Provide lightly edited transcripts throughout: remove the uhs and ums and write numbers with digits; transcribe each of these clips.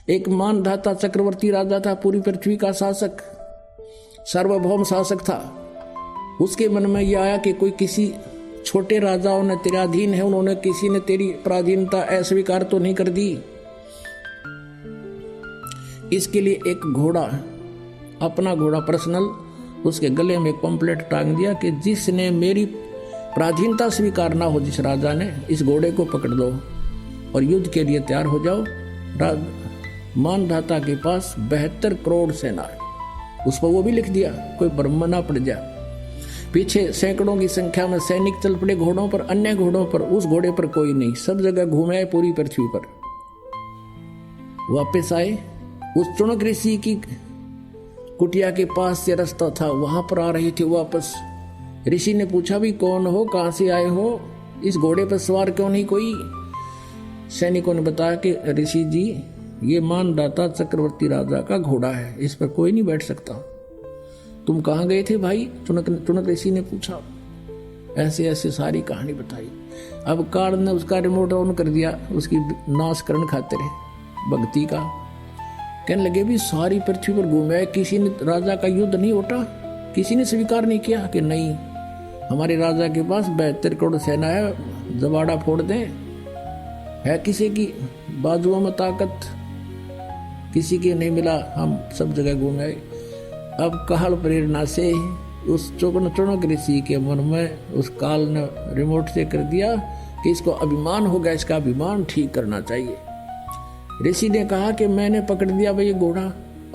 एक मानधाता चक्रवर्ती राजा था, पूरी पृथ्वी का शासक, सार्वभौम शासक था। उसके मन में यह आया कि कोई किसी छोटे राजाओं ने तेरे अधीन है, उन्होंने किसी ने तेरी पराधीनता अस्वीकार तो नहीं कर दी। इसके लिए एक घोड़ा, अपना घोड़ा पर्सनल, उसके गले में एक पंपलेट टांग दिया कि जिसने मेरी पराधीनता स्वीकार ना हो, जिस राजा ने, इस घोड़े को पकड़ लो और युद्ध के लिए तैयार हो जाओ। मानधाता के पास 72 करोड़ सेना है, उस पर वो भी लिख दिया, कोई भ्रम ना पड़ जाए। पीछे सैकड़ों की संख्या में सैनिक चल पड़े घोड़ों पर, अन्य घोड़ों पर, उस घोड़े पर कोई नहीं, सब जगह घूमे पूरी पृथ्वी पर। वापस आए, उस चुनक ऋषि की कुटिया के पास से रास्ता था, वहां पर आ रहे थे वापस। ऋषि ने पूछा, भी कौन हो, कहां से आए हो, इस घोड़े पर सवार क्यों नहीं कोई? सैनिकों ने बताया कि ऋषि जी, ये मानधाता चक्रवर्ती राजा का घोड़ा है, इस पर कोई नहीं बैठ सकता। तुम कहाँ गए थे भाई? चुनक ऋषि ने पूछा। ऐसे ऐसे सारी कहानी बताई। अब काल ने उसका रिमोट ऑन कर दिया, उसकी नाश करण खातिर भक्ति का। कहने लगे, भी सारी पृथ्वी पर घूमे, किसी ने राजा का युद्ध नहीं उठा, किसी ने स्वीकार नहीं किया कि नहीं, हमारे राजा के पास 72 करोड़ सेना है, जबाड़ा फोड़ दें। है किसी की बाजुओं में ताकत? किसी के नहीं मिला, हम सब जगह घूमे। अब काल प्रेरणा से उस चुनक ऋषि के मन में उस काल ने रिमोट से कर दिया कि इसको अभिमान हो गया, इसका अभिमान ठीक करना चाहिए। ऋषि ने कहा कि मैंने पकड़ दिया भाई ये घोड़ा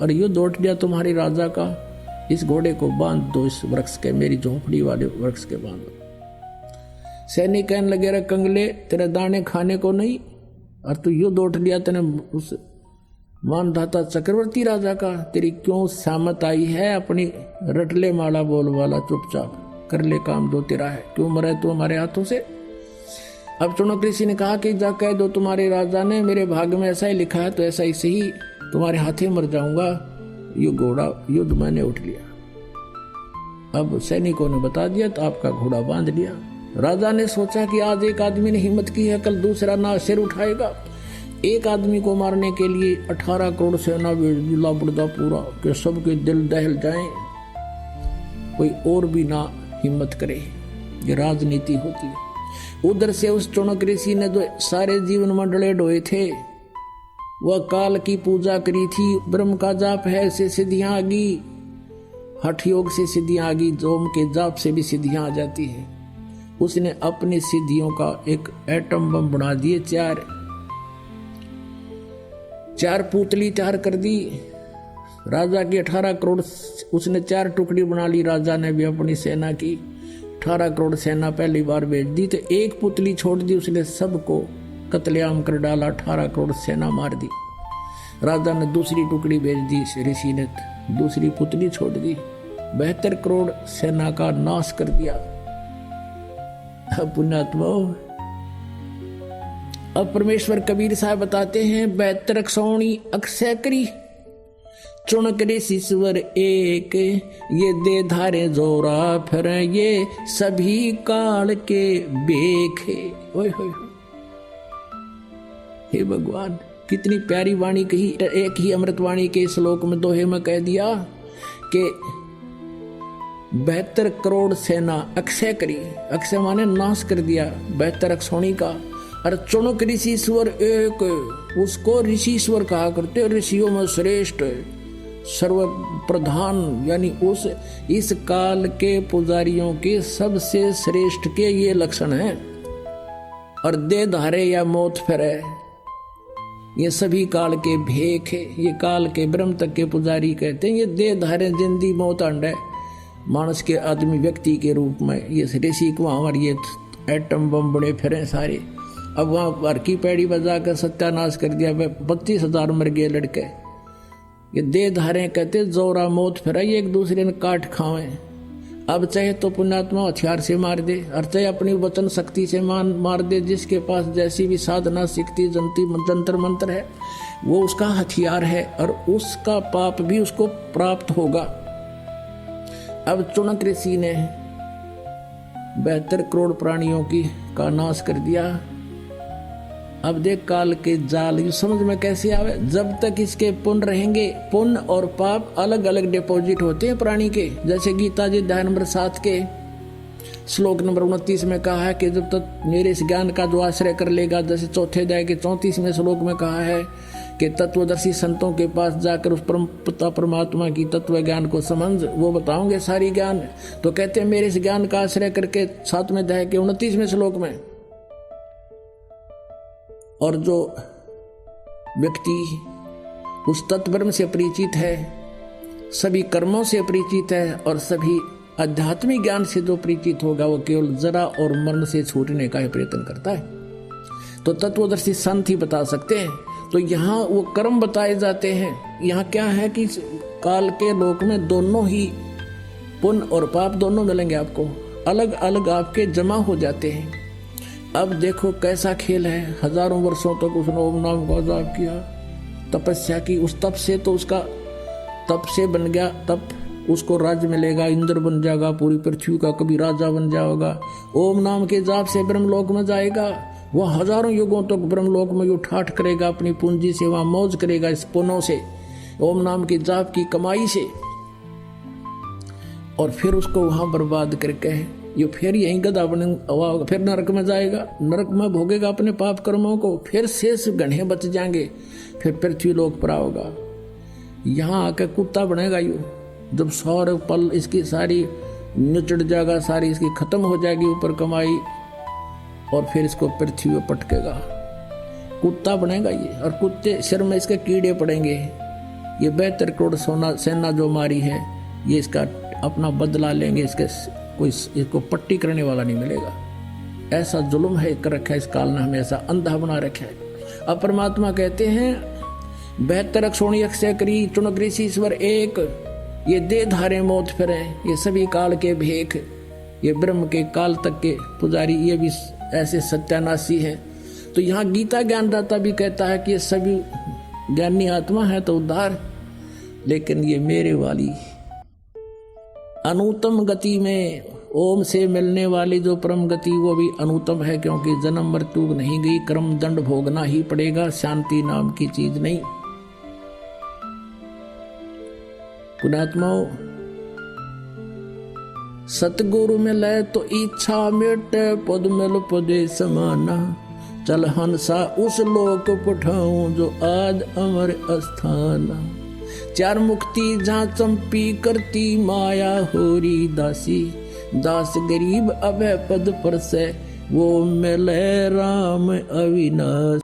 और युद्ध उठ गया तुम्हारे राजा का, इस घोड़े को बांध दो इस वृक्ष के, मेरी झोंपड़ी वाले वृक्ष के बांध दो। सैनिक कहने लगे, रे कंगले, तेरे दाने खाने को नहीं, और तू युद्ध उठ लिया, तेने उस मानधाता चक्रवर्ती राजा का, तेरी क्यों सामत आई है? अपनी रटले माला बोल वाला, चुपचाप कर ले काम जो तेरा है, क्यों मरे तू हमारे हाथों से? अब चुनक ऋषि ने कहा कि जा कह दो तुम्हारे राजा ने, मेरे भाग्य में ऐसा ही लिखा है, तो ऐसा ही सही तुम्हारे हाथे मर जाऊंगा। ये घोड़ा युद्ध मैंने उठ लिया। अब सैनिकों ने बता दिया तो आपका घोड़ा बांध लिया। राजा ने सोचा कि आज एक आदमी ने हिम्मत की है, कल दूसरा ना सिर उठाएगा। एक आदमी को मारने के लिए 18 करोड़ सेना भेज दिला पड़ता पूरा, कि सबके दिल दहल जाएं, कोई और भी ना हिम्मत करे। ये राजनीति होती है। उधर से उस चुनक ऋषि ने जो सारे जीवन में डले ढोए थे, वह काल की पूजा करी थी, ब्रह्म का जाप है से सिद्धियां आ गई, हठ योग से सिद्धियां आ गई, जोम के जाप से भी सिद्धियां आ जाती है। उसने अपनी सिद्धियों का एक एटम बम बना दिए, चार पुतली तैयार कर दी। राजा की 18 करोड़ उसने 4 टुकड़ी बना ली। राजा ने भी अपनी सेना की 18 करोड़ सेना पहली बार भेज दी, तो एक पुतली छोड़ दी, उसने सबको कत्लेआम कर डाला, 18 करोड़ सेना मार दी। राजा ने दूसरी टुकड़ी भेज दी, ऋषि ने दूसरी पुतली छोड़ दी, 72 करोड़ सेना का नाश कर दिया। पुण्यात्मा, अब परमेश्वर कबीर साहब बताते हैं, 72 अक्षौणी अक्षय करी, चुनक ऋषि स्वर एक, ये दे धारे जोरा फिर ये सभी काल के बेखे। ओए होए, हे भगवान, कितनी प्यारी वाणी कही। एक ही अमृत वाणी के श्लोक में दोहे में कह दिया कि 72 करोड़ सेना अक्षय करी, अक्षय माने नाश कर दिया 72 अक्षौणी का। और चुनक ऋषि स्वर एक, उसको ऋषि स्वर कहा करते, ऋषियों में श्रेष्ठ, सर्व प्रधान, यानी उस इस काल के पुजारियों के सबसे श्रेष्ठ के ये लक्षण हैं। और दे धारे या मौत फिरे, ये सभी काल के भेख है। ये काल के ब्रह्म तक के पुजारी कहते हैं, ये दे धारे जिंदी मौत अंड है, मानस के आदमी व्यक्ति के रूप में। ये ऋषि को हमारे ये एटम बम बड़े फिरे सारे। अब वहाँ भर की पैड़ी बजा कर सत्यानाश कर दिया, 32,000 मर गए लड़के। ये दे धारे कहते जोरा मौत फिरा, ये एक दूसरे ने काट खावे। अब चाहे तो पुण्यात्मा हथियार से मार दे, और चाहे अपनी वचन शक्ति से मार दे। जिसके पास जैसी भी साधना शक्ति जंतर मंत्र है, वो उसका हथियार है, और उसका पाप भी उसको प्राप्त होगा। अब चुनक ऋषि ने 72 करोड़ प्राणियों का नाश कर दिया। अब देख काल के जाल, ये समझ में कैसे आवे। जब तक इसके पुण्य रहेंगे, पुण्य और पाप अलग अलग डिपॉजिट होते हैं प्राणी के। जैसे गीता जी अध्याय नंबर 7 के श्लोक नंबर 29 में कहा है कि जब तक मेरे इस ज्ञान का जो आश्रय कर लेगा, जैसे चौथे अध्याय के 34वें श्लोक में कहा है कि तत्वदर्शी संतों के पास जाकर उस परम पिता परमात्मा की तत्व ज्ञान को समझ, वो बताओगे सारी ज्ञान। तो कहते हैं मेरे इस ज्ञान का आश्रय करके 7वें अध्याय के 29वें श्लोक में। और जो व्यक्ति उस तत्व ब्रह्म से परिचित है, सभी कर्मों से परिचित है और सभी आध्यात्मिक ज्ञान से जो परिचित होगा, वो केवल जरा और मरण से छूटने का ही प्रयत्न करता है। तो तत्वदर्शी संत ही बता सकते हैं। तो यहाँ वो कर्म बताए जाते हैं। यहाँ क्या है कि काल के लोक में दोनों ही पुण्य और पाप दोनों मिलेंगे आपको, अलग अलग आपके जमा हो जाते हैं। अब देखो कैसा खेल है। हजारों वर्षों तक उसने ओम नाम का जाप किया, तपस्या की, उस तप से तो उसका तप से बन गया, तप उसको राज्य मिलेगा, इंद्र बन जाएगा, पूरी पृथ्वी का कभी राजा बन जाएगा। ओम नाम के जाप से ब्रह्मलोक में जाएगा, वह हजारों युगों तक ब्रह्मलोक में यू ठाठ करेगा, अपनी पूंजी से वहां मौज करेगा, इस पुण्यों से, ओम नाम के जाप की कमाई से। और फिर उसको वहां बर्बाद करके ये फिर यहीं गधा बने, फिर नरक में जाएगा, नरक में भोगेगा अपने पाप कर्मों को, फिर शेष गणे बच जाएंगे, फिर पृथ्वी लोक पर आओगा। यहाँ आकर कुत्ता बनेगा यू, जब 100 पल इसकी सारी निचड़ जाएगा, सारी इसकी खत्म हो जाएगी ऊपर कमाई, और फिर इसको पृथ्वी में पटकेगा, कुत्ता बनेगा ये। और कुत्ते सिर में इसके कीड़े पड़ेंगे। ये 72 करोड़ सेना जो मारी है, ये इसका अपना बदला लेंगे, इसके कोई इसको पट्टी करने वाला नहीं मिलेगा। ऐसा जुल्म है कर रखा है इस काल ने, हमें ऐसा अंधा बना रखा है। अब परमात्मा कहते हैं 72 अक्षोणी अक्षय करी चुनक ऋषि ईश्वर एक, ये दे धारे मौत फिरे, ये सभी काल के भेख, ये ब्रह्म के काल तक के पुजारी, ये भी ऐसे सत्यानाशी हैं। तो यहाँ गीता ज्ञानदाता भी कहता है कि ये सभी ज्ञानी आत्मा है तो उद्धार, लेकिन ये मेरे वाली अनुतम गति में ओम से मिलने वाली जो परम गति, वो भी अनुतम है, क्योंकि जन्म मृत्यु नहीं गई, कर्म दंड भोगना ही पड़ेगा, शांति नाम की चीज नहीं। पुणात्माओं, सतगुरु मिले तो इच्छा मिटे, पद मिल पदे समाना, चल हंसा उस लोक पठाऊं जो आज अमर अस्थाना। 4 मुक्ति जहाँ चंपी करती माया होरी दासी, दास गरीब अभय पद पर से वो मिले राम अविनाश।